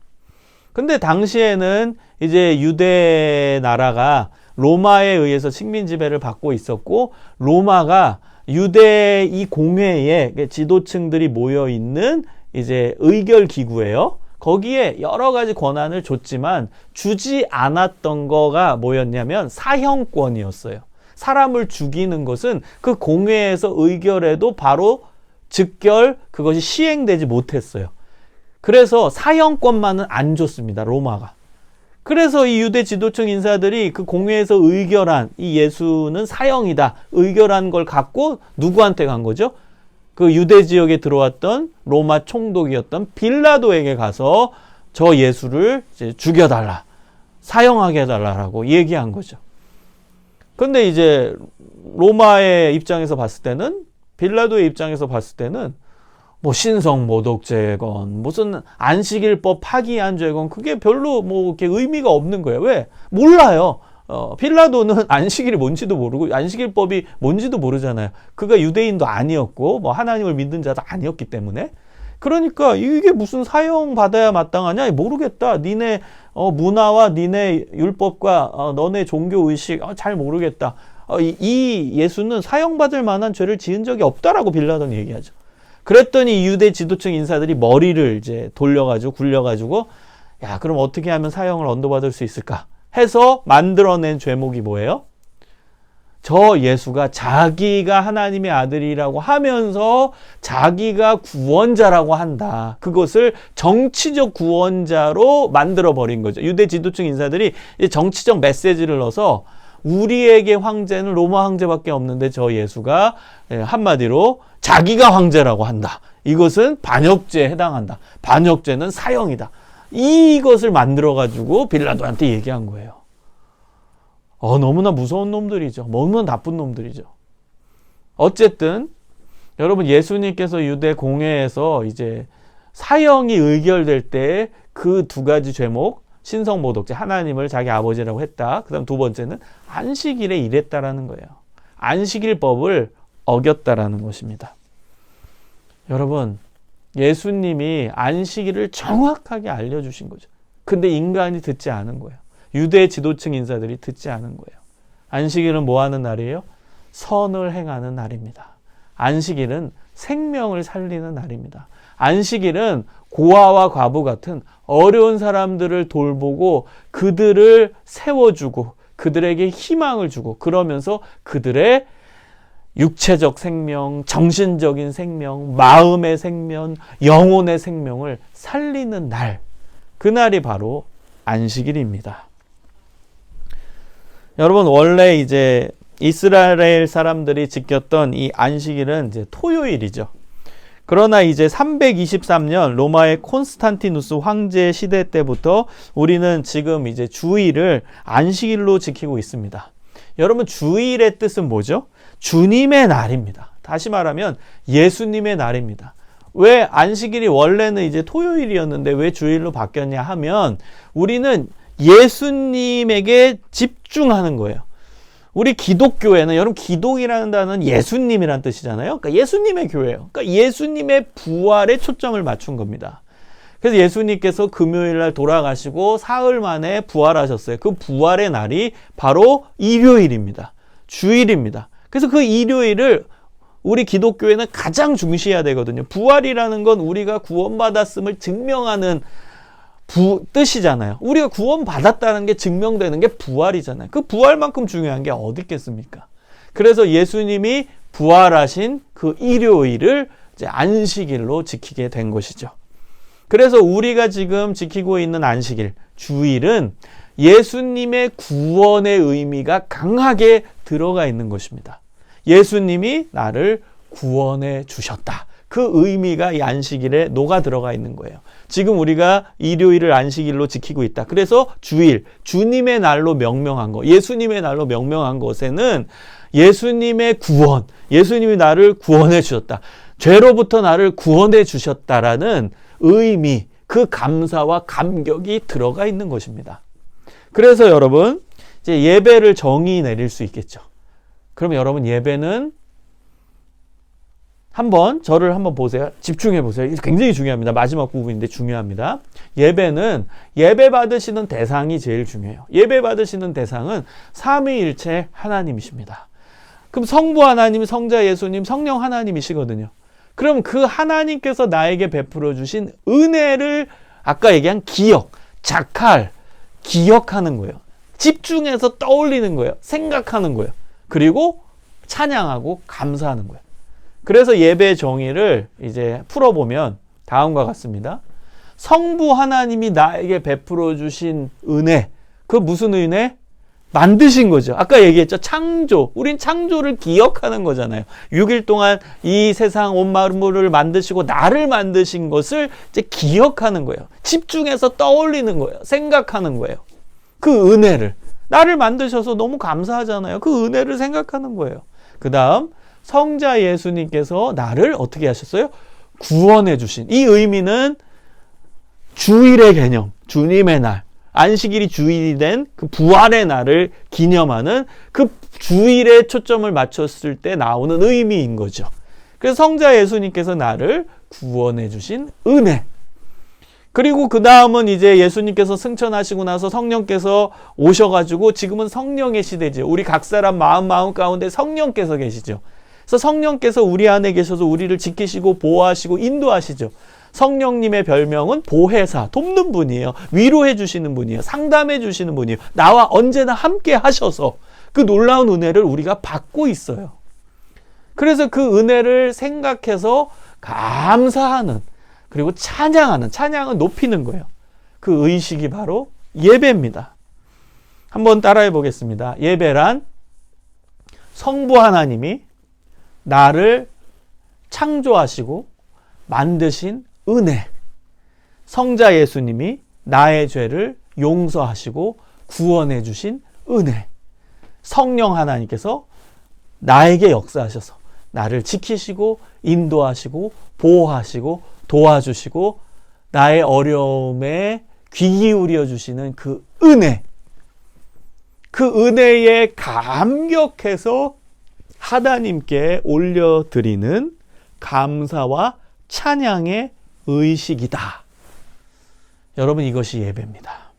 근데 당시에는 이제 유대 나라가 로마에 의해서 식민 지배를 받고 있었고, 로마가 유대 이 공회에 지도층들이 모여 있는 이제 의결 기구예요. 거기에 여러 가지 권한을 줬지만 주지 않았던 거가 뭐였냐면 사형권이었어요. 사람을 죽이는 것은 그 공회에서 의결해도 바로 즉결 그것이 시행되지 못했어요. 그래서 사형권만은 안 줬습니다, 로마가. 그래서 이 유대 지도층 인사들이 그 공회에서 의결한 이 예수는 사형이다, 의결한 걸 갖고 누구한테 간 거죠? 그 유대 지역에 들어왔던 로마 총독이었던 빌라도에게 가서 저 예수를 이제 죽여달라, 사형하게 해달라고 얘기한 거죠. 근데 이제 로마의 입장에서 봤을 때는, 빌라도의 입장에서 봤을 때는 뭐 신성모독죄건 무슨 안식일법 파기한 죄건 그게 별로 뭐 이렇게 의미가 없는 거예요. 왜? 몰라요. 빌라도는 안식일이 뭔지도 모르고 안식일법이 뭔지도 모르잖아요. 그가 유대인도 아니었고 뭐 하나님을 믿는 자도 아니었기 때문에. 그러니까 이게 무슨 사형 받아야 마땅하냐? 모르겠다. 니네 문화와 니네 율법과 너네 종교 의식 잘 모르겠다. 이 예수는 사형받을 만한 죄를 지은 적이 없다라고 빌라도는 얘기하죠. 그랬더니 유대 지도층 인사들이 머리를 이제 돌려가지고 굴려가지고, 야, 그럼 어떻게 하면 사형을 언도받을 수 있을까 해서 만들어낸 죄목이 뭐예요? 저 예수가 자기가 하나님의 아들이라고 하면서 자기가 구원자라고 한다. 그것을 정치적 구원자로 만들어버린 거죠. 유대 지도층 인사들이 정치적 메시지를 넣어서 우리에게 황제는 로마 황제밖에 없는데 저 예수가 한마디로 자기가 황제라고 한다. 이것은 반역죄에 해당한다. 반역죄는 사형이다. 이것을 만들어가지고 빌라도한테 얘기한 거예요. 너무나 무서운 놈들이죠. 너무나 나쁜 놈들이죠. 어쨌든 여러분, 예수님께서 유대 공회에서 이제 사형이 의결될 때 그 두 가지 죄목, 신성모독죄, 하나님을 자기 아버지라고 했다. 그 다음 두 번째는 안식일에 일했다라는 거예요. 안식일법을 어겼다라는 것입니다. 여러분, 예수님이 안식일을 정확하게 알려주신 거죠. 근데 인간이 듣지 않은 거예요. 유대 지도층 인사들이 듣지 않은 거예요. 안식일은 뭐 하는 날이에요? 선을 행하는 날입니다. 안식일은 생명을 살리는 날입니다. 안식일은 고아와 과부 같은 어려운 사람들을 돌보고 그들을 세워주고 그들에게 희망을 주고 그러면서 그들의 육체적 생명, 정신적인 생명, 마음의 생명, 영혼의 생명을 살리는 날, 그날이 바로 안식일입니다. 여러분, 원래 이제 이스라엘 사람들이 지켰던 이 안식일은 이제 토요일이죠. 그러나 이제 323년 로마의 콘스탄티누스 황제 시대 때부터 우리는 지금 이제 주일을 안식일로 지키고 있습니다. 여러분, 주일의 뜻은 뭐죠? 주님의 날입니다. 다시 말하면 예수님의 날입니다. 왜 안식일이 원래는 이제 토요일이었는데 왜 주일로 바뀌었냐 하면 우리는 예수님에게 집중하는 거예요. 우리 기독교회는, 여러분, 기독이라는 단어는 예수님이란 뜻이잖아요. 그러니까 예수님의 교회예요. 그러니까 예수님의 부활에 초점을 맞춘 겁니다. 그래서 예수님께서 금요일날 돌아가시고 사흘 만에 부활하셨어요. 그 부활의 날이 바로 일요일입니다. 주일입니다. 그래서 그 일요일을 우리 기독교회는 가장 중시해야 되거든요. 부활이라는 건 우리가 구원받았음을 증명하는 뜻이잖아요. 우리가 구원받았다는 게 증명되는 게 부활이잖아요. 그 부활만큼 중요한 게 어디 있겠습니까? 그래서 예수님이 부활하신 그 일요일을 이제 안식일로 지키게 된 것이죠. 그래서 우리가 지금 지키고 있는 안식일, 주일은 예수님의 구원의 의미가 강하게 들어가 있는 것입니다. 예수님이 나를 구원해 주셨다. 그 의미가 이 안식일에 녹아 들어가 있는 거예요. 지금 우리가 일요일을 안식일로 지키고 있다. 그래서 주일, 주님의 날로 명명한 것, 예수님의 날로 명명한 것에는 예수님의 구원, 예수님이 나를 구원해 주셨다. 죄로부터 나를 구원해 주셨다라는 의미, 그 감사와 감격이 들어가 있는 것입니다. 그래서 여러분, 이제 예배를 정의 내릴 수 있겠죠. 그럼 여러분, 예배는 저를 한번 보세요. 집중해 보세요. 이게 굉장히 중요합니다. 마지막 부분인데 중요합니다. 예배는 예배 받으시는 대상이 제일 중요해요. 예배 받으시는 대상은 삼위일체 하나님이십니다. 그럼 성부 하나님, 성자 예수님, 성령 하나님이시거든요. 그럼 그 하나님께서 나에게 베풀어 주신 은혜를 아까 얘기한 기억하는 거예요. 집중해서 떠올리는 거예요. 생각하는 거예요. 그리고 찬양하고 감사하는 거예요. 그래서 예배 정의를 이제 풀어보면 다음과 같습니다. 성부 하나님이 나에게 베풀어 주신 은혜, 그 무슨 은혜? 만드신 거죠. 아까 얘기했죠. 창조. 우린 창조를 기억하는 거잖아요. 6일 동안 이 세상 온 만물을 만드시고 나를 만드신 것을 이제 기억하는 거예요. 집중해서 떠올리는 거예요. 생각하는 거예요. 그 은혜를. 나를 만드셔서 너무 감사하잖아요. 그 은혜를 생각하는 거예요. 그 다음 성자 예수님께서 나를 어떻게 하셨어요? 구원해 주신. 이 의미는 주일의 개념, 주님의 날, 안식일이 주일이 된 그 부활의 날을 기념하는 그 주일에 초점을 맞췄을 때 나오는 의미인 거죠. 그래서 성자 예수님께서 나를 구원해 주신 은혜. 그리고 그 다음은 이제 예수님께서 승천하시고 나서 성령께서 오셔가지고 지금은 성령의 시대죠. 우리 각 사람 마음 가운데 성령께서 계시죠. 그래서 성령께서 우리 안에 계셔서 우리를 지키시고 보호하시고 인도하시죠. 성령님의 별명은 보혜사, 돕는 분이에요. 위로해 주시는 분이에요. 상담해 주시는 분이에요. 나와 언제나 함께 하셔서 그 놀라운 은혜를 우리가 받고 있어요. 그래서 그 은혜를 생각해서 감사하는, 그리고 찬양은 높이는 거예요. 그 의식이 바로 예배입니다. 한번 따라해 보겠습니다. 예배란 성부 하나님이 나를 창조하시고 만드신 은혜, 성자 예수님이 나의 죄를 용서하시고 구원해 주신 은혜, 성령 하나님께서 나에게 역사하셔서 나를 지키시고 인도하시고 보호하시고 도와주시고 나의 어려움에 귀 기울여 주시는 그 은혜, 그 은혜에 감격해서 하나님께 올려드리는 감사와 찬양의 의식이다. 여러분, 이것이 예배입니다.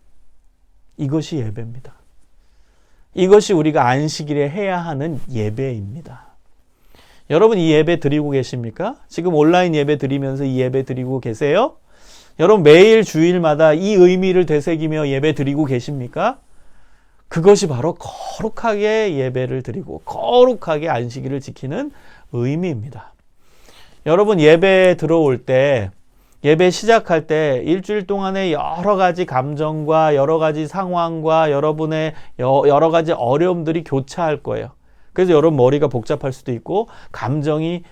이것이 예배입니다. 이것이 우리가 안식일에 해야 하는 예배입니다. 여러분, 이 예배 드리고 계십니까? 지금 온라인 예배 드리면서 이 예배 드리고 계세요? 여러분 매일 주일마다 이 의미를 되새기며 예배 드리고 계십니까? 그것이 바로 거룩하게 예배를 드리고 거룩하게 안식일을 지키는 의미입니다. 여러분 예배 들어올 때, 예배 시작할 때 일주일 동안의 여러 가지 감정과 여러 가지 상황과 여러분의 여러 가지 어려움들이 교차할 거예요. 그래서 여러분 머리가 복잡할 수도 있고 감정이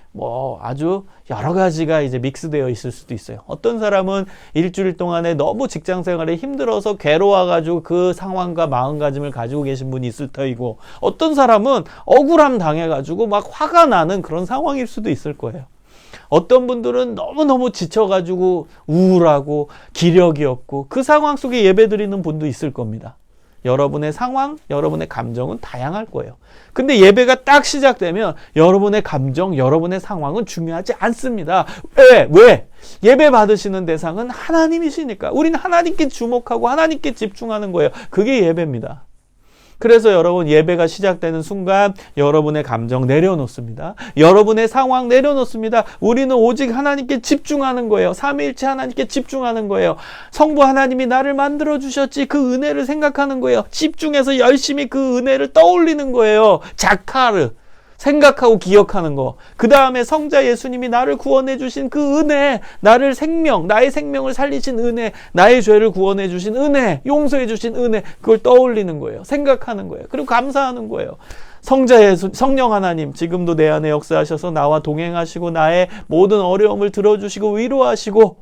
아주 여러 가지가 이제 믹스되어 있을 수도 있어요. 어떤 사람은 일주일 동안에 너무 직장 생활에 힘들어서 괴로워가지고 그 상황과 마음가짐을 가지고 계신 분이 있을 터이고, 어떤 사람은 억울함 당해가지고 막 화가 나는 그런 상황일 수도 있을 거예요. 어떤 분들은 너무너무 지쳐가지고 우울하고 기력이 없고 그 상황 속에 예배드리는 분도 있을 겁니다. 여러분의 상황, 여러분의 감정은 다양할 거예요. 근데 예배가 딱 시작되면 여러분의 감정, 여러분의 상황은 중요하지 않습니다. 왜? 예배 받으시는 대상은 하나님이시니까. 우리는 하나님께 주목하고 하나님께 집중하는 거예요. 그게 예배입니다. 그래서 여러분 예배가 시작되는 순간 여러분의 감정 내려놓습니다. 여러분의 상황 내려놓습니다. 우리는 오직 하나님께 집중하는 거예요. 삼위일체 하나님께 집중하는 거예요. 성부 하나님이 나를 만들어 주셨지, 그 은혜를 생각하는 거예요. 집중해서 열심히 그 은혜를 떠올리는 거예요. 자카르, 생각하고 기억하는 거. 그 다음에 성자 예수님이 나를 구원해 주신 그 은혜, 나의 생명을 살리신 은혜, 나의 죄를 구원해 주신 은혜, 용서해 주신 은혜, 그걸 떠올리는 거예요. 생각하는 거예요. 그리고 감사하는 거예요. 성자 예수, 성령 하나님, 지금도 내 안에 역사하셔서 나와 동행하시고 나의 모든 어려움을 들어주시고 위로하시고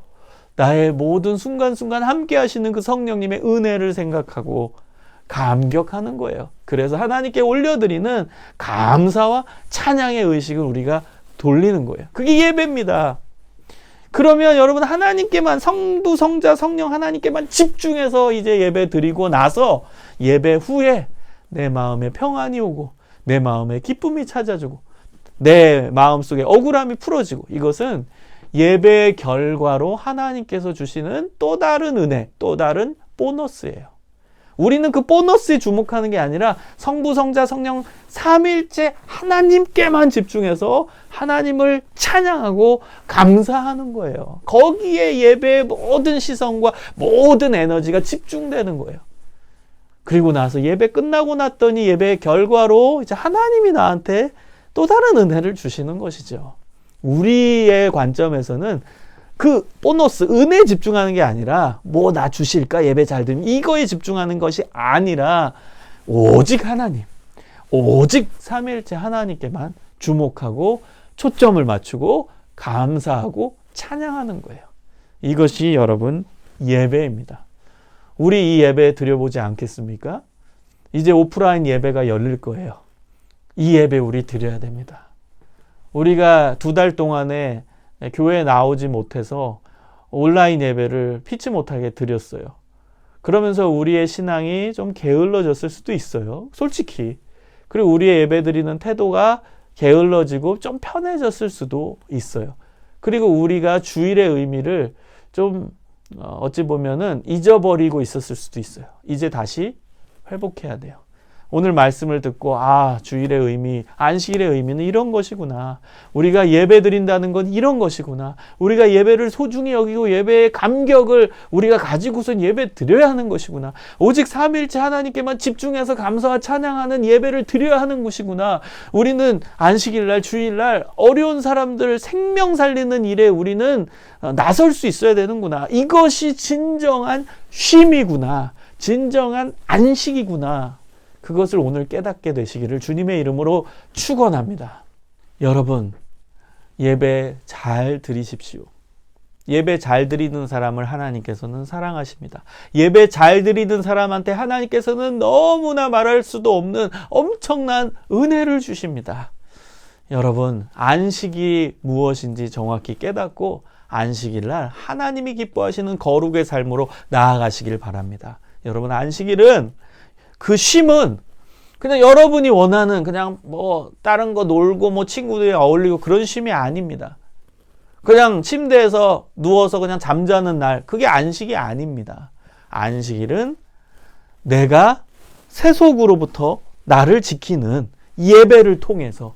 나의 모든 순간순간 함께 하시는 그 성령님의 은혜를 생각하고 감격하는 거예요. 그래서 하나님께 올려드리는 감사와 찬양의 의식을 우리가 돌리는 거예요. 그게 예배입니다. 그러면 여러분 하나님께만, 성부, 성자, 성령 하나님께만 집중해서 이제 예배 드리고 나서 예배 후에 내 마음에 평안이 오고 내 마음에 기쁨이 찾아주고 내 마음속에 억울함이 풀어지고, 이것은 예배의 결과로 하나님께서 주시는 또 다른 은혜, 또 다른 보너스예요. 우리는 그 보너스에 주목하는 게 아니라 성부, 성자, 성령 삼위일체 하나님께만 집중해서 하나님을 찬양하고 감사하는 거예요. 거기에 예배의 모든 시선과 모든 에너지가 집중되는 거예요. 그리고 나서 예배 끝나고 났더니 예배의 결과로 이제 하나님이 나한테 또 다른 은혜를 주시는 것이죠. 우리의 관점에서는 그 보너스, 은혜에 집중하는 게 아니라 나 주실까? 예배 잘 들으면 이거에 집중하는 것이 아니라 오직 하나님, 오직 삼위일체 하나님께만 주목하고 초점을 맞추고 감사하고 찬양하는 거예요. 이것이 여러분 예배입니다. 우리 이 예배 드려보지 않겠습니까? 이제 오프라인 예배가 열릴 거예요. 이 예배 우리 드려야 됩니다. 우리가 2달 동안에 교회에 나오지 못해서 온라인 예배를 피치 못하게 드렸어요. 그러면서 우리의 신앙이 좀 게을러졌을 수도 있어요. 솔직히. 그리고 우리의 예배 드리는 태도가 게을러지고 좀 편해졌을 수도 있어요. 그리고 우리가 주일의 의미를 좀 어찌 보면은 잊어버리고 있었을 수도 있어요. 이제 다시 회복해야 돼요. 오늘 말씀을 듣고 주일의 의미, 안식일의 의미는 이런 것이구나. 우리가 예배 드린다는 건 이런 것이구나. 우리가 예배를 소중히 여기고 예배의 감격을 우리가 가지고선 예배 드려야 하는 것이구나. 오직 삼위일체 하나님께만 집중해서 감사와 찬양하는 예배를 드려야 하는 것이구나. 우리는 안식일날, 주일날 어려운 사람들 생명 살리는 일에 우리는 나설 수 있어야 되는구나. 이것이 진정한 쉼이구나. 진정한 안식이구나. 그것을 오늘 깨닫게 되시기를 주님의 이름으로 축원합니다. 여러분, 예배 잘 드리십시오. 예배 잘 드리는 사람을 하나님께서는 사랑하십니다. 예배 잘 드리는 사람한테 하나님께서는 너무나 말할 수도 없는 엄청난 은혜를 주십니다. 여러분, 안식이 무엇인지 정확히 깨닫고 안식일날 하나님이 기뻐하시는 거룩의 삶으로 나아가시길 바랍니다. 여러분, 안식일은 그 쉼은 그냥 여러분이 원하는 그냥 다른 거 놀고 친구들이랑 어울리고 그런 쉼이 아닙니다. 그냥 침대에서 누워서 그냥 잠자는 날, 그게 안식이 아닙니다. 안식일은 내가 세속으로부터 나를 지키는 예배를 통해서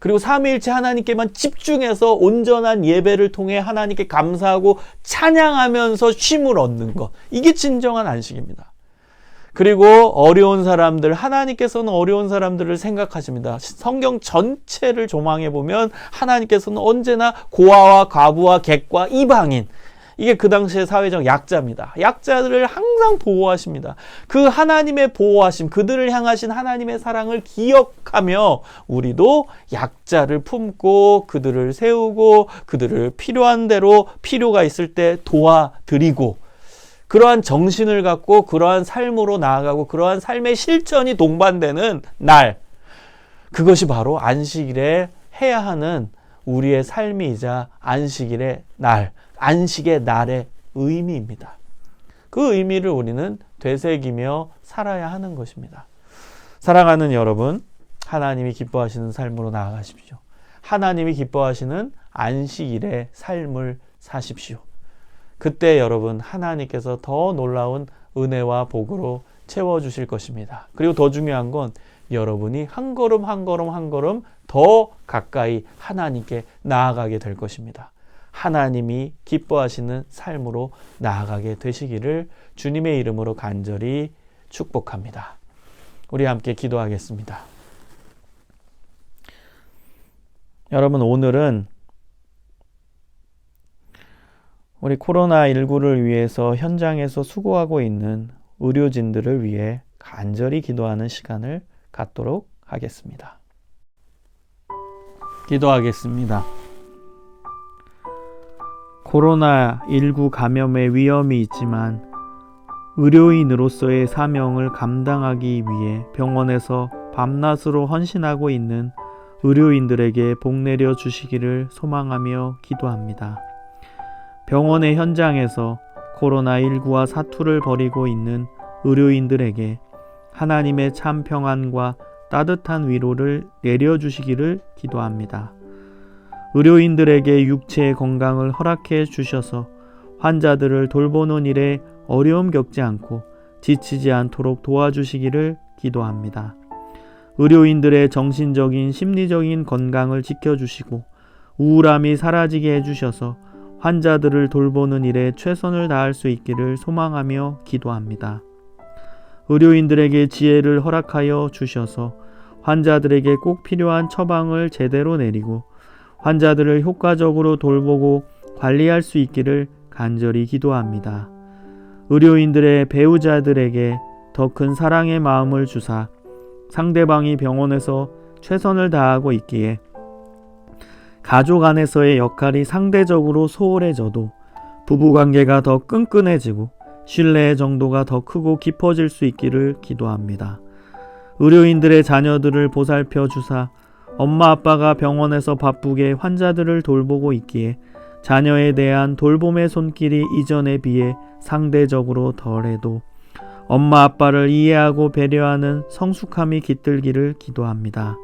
그리고 삼위일체 하나님께만 집중해서 온전한 예배를 통해 하나님께 감사하고 찬양하면서 쉼을 얻는 것. 이게 진정한 안식입니다. 그리고 어려운 사람들, 하나님께서는 어려운 사람들을 생각하십니다. 성경 전체를 조망해 보면 하나님께서는 언제나 고아와 과부와 객과 이방인, 이게 그 당시의 사회적 약자입니다. 약자들을 항상 보호하십니다. 그 하나님의 보호하심, 그들을 향하신 하나님의 사랑을 기억하며 우리도 약자를 품고 그들을 세우고 그들을 필요한 대로 필요가 있을 때 도와드리고, 그러한 정신을 갖고 그러한 삶으로 나아가고 그러한 삶의 실천이 동반되는 날, 그것이 바로 안식일에 해야 하는 우리의 삶이자 안식일의 날, 안식의 날의 의미입니다. 그 의미를 우리는 되새기며 살아야 하는 것입니다. 사랑하는 여러분, 하나님이 기뻐하시는 삶으로 나아가십시오. 하나님이 기뻐하시는 안식일의 삶을 사십시오. 그때 여러분, 하나님께서 더 놀라운 은혜와 복으로 채워주실 것입니다. 그리고 더 중요한 건 여러분이 한 걸음 한 걸음 한 걸음 더 가까이 하나님께 나아가게 될 것입니다. 하나님이 기뻐하시는 삶으로 나아가게 되시기를 주님의 이름으로 간절히 축복합니다. 우리 함께 기도하겠습니다. 여러분, 오늘은 우리 코로나19를 위해서 현장에서 수고하고 있는 의료진들을 위해 간절히 기도하는 시간을 갖도록 하겠습니다. 기도하겠습니다. 코로나19 감염의 위험이 있지만 의료인으로서의 사명을 감당하기 위해 병원에서 밤낮으로 헌신하고 있는 의료인들에게 복 내려 주시기를 소망하며 기도합니다. 병원의 현장에서 코로나19와 사투를 벌이고 있는 의료인들에게 하나님의 참 평안과 따뜻한 위로를 내려주시기를 기도합니다. 의료인들에게 육체의 건강을 허락해 주셔서 환자들을 돌보는 일에 어려움 겪지 않고 지치지 않도록 도와주시기를 기도합니다. 의료인들의 정신적인 심리적인 건강을 지켜주시고 우울함이 사라지게 해주셔서 환자들을 돌보는 일에 최선을 다할 수 있기를 소망하며 기도합니다. 의료인들에게 지혜를 허락하여 주셔서 환자들에게 꼭 필요한 처방을 제대로 내리고 환자들을 효과적으로 돌보고 관리할 수 있기를 간절히 기도합니다. 의료인들의 배우자들에게 더 큰 사랑의 마음을 주사 상대방이 병원에서 최선을 다하고 있기에 가족 안에서의 역할이 상대적으로 소홀해져도 부부관계가 더 끈끈해지고 신뢰의 정도가 더 크고 깊어질 수 있기를 기도합니다. 의료인들의 자녀들을 보살펴 주사 엄마 아빠가 병원에서 바쁘게 환자들을 돌보고 있기에 자녀에 대한 돌봄의 손길이 이전에 비해 상대적으로 덜해도 엄마 아빠를 이해하고 배려하는 성숙함이 깃들기를 기도합니다.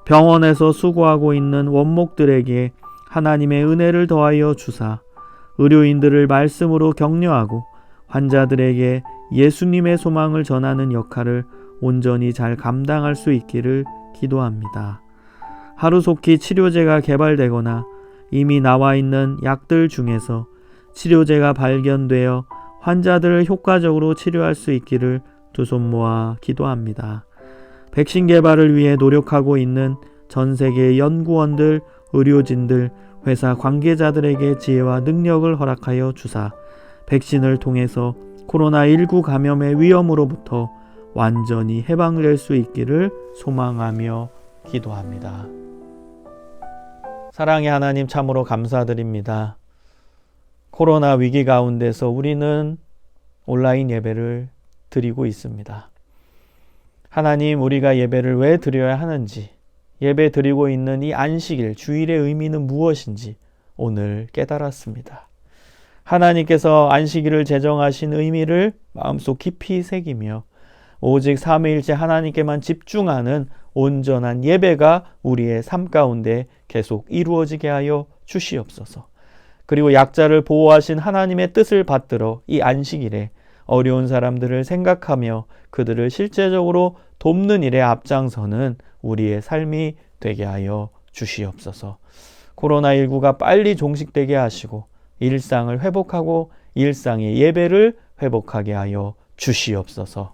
병원에서 수고하고 있는 원목들에게 하나님의 은혜를 더하여 주사 의료인들을 말씀으로 격려하고 환자들에게 예수님의 소망을 전하는 역할을 온전히 잘 감당할 수 있기를 기도합니다. 하루속히 치료제가 개발되거나 이미 나와 있는 약들 중에서 치료제가 발견되어 환자들을 효과적으로 치료할 수 있기를 두 손 모아 기도합니다. 백신 개발을 위해 노력하고 있는 전 세계 연구원들, 의료진들, 회사 관계자들에게 지혜와 능력을 허락하여 주사 백신을 통해서 코로나19 감염의 위험으로부터 완전히 해방될 수 있기를 소망하며 기도합니다. 사랑의 하나님, 참으로 감사드립니다. 코로나 위기 가운데서 우리는 온라인 예배를 드리고 있습니다. 하나님, 우리가 예배를 왜 드려야 하는지, 예배 드리고 있는 이 안식일, 주일의 의미는 무엇인지 오늘 깨달았습니다. 하나님께서 안식일을 제정하신 의미를 마음속 깊이 새기며 오직 삼위일체 하나님께만 집중하는 온전한 예배가 우리의 삶 가운데 계속 이루어지게 하여 주시옵소서. 그리고 약자를 보호하신 하나님의 뜻을 받들어 이 안식일에 어려운 사람들을 생각하며 그들을 실제적으로 돕는 일에 앞장서는 우리의 삶이 되게 하여 주시옵소서. 코로나19가 빨리 종식되게 하시고 일상을 회복하고 일상의 예배를 회복하게 하여 주시옵소서.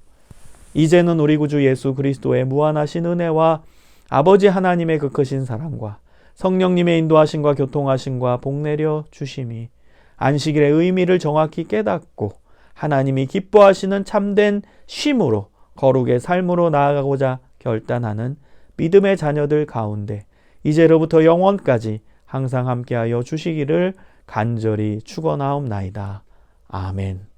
이제는 우리 구주 예수 그리스도의 무한하신 은혜와 아버지 하나님의 그 크신 사랑과 성령님의 인도하심과 교통하심과 복내려 주심이 안식일의 의미를 정확히 깨닫고 하나님이 기뻐하시는 참된 쉼으로 거룩의 삶으로 나아가고자 결단하는 믿음의 자녀들 가운데 이제로부터 영원까지 항상 함께하여 주시기를 간절히 축원하옵나이다. 아멘.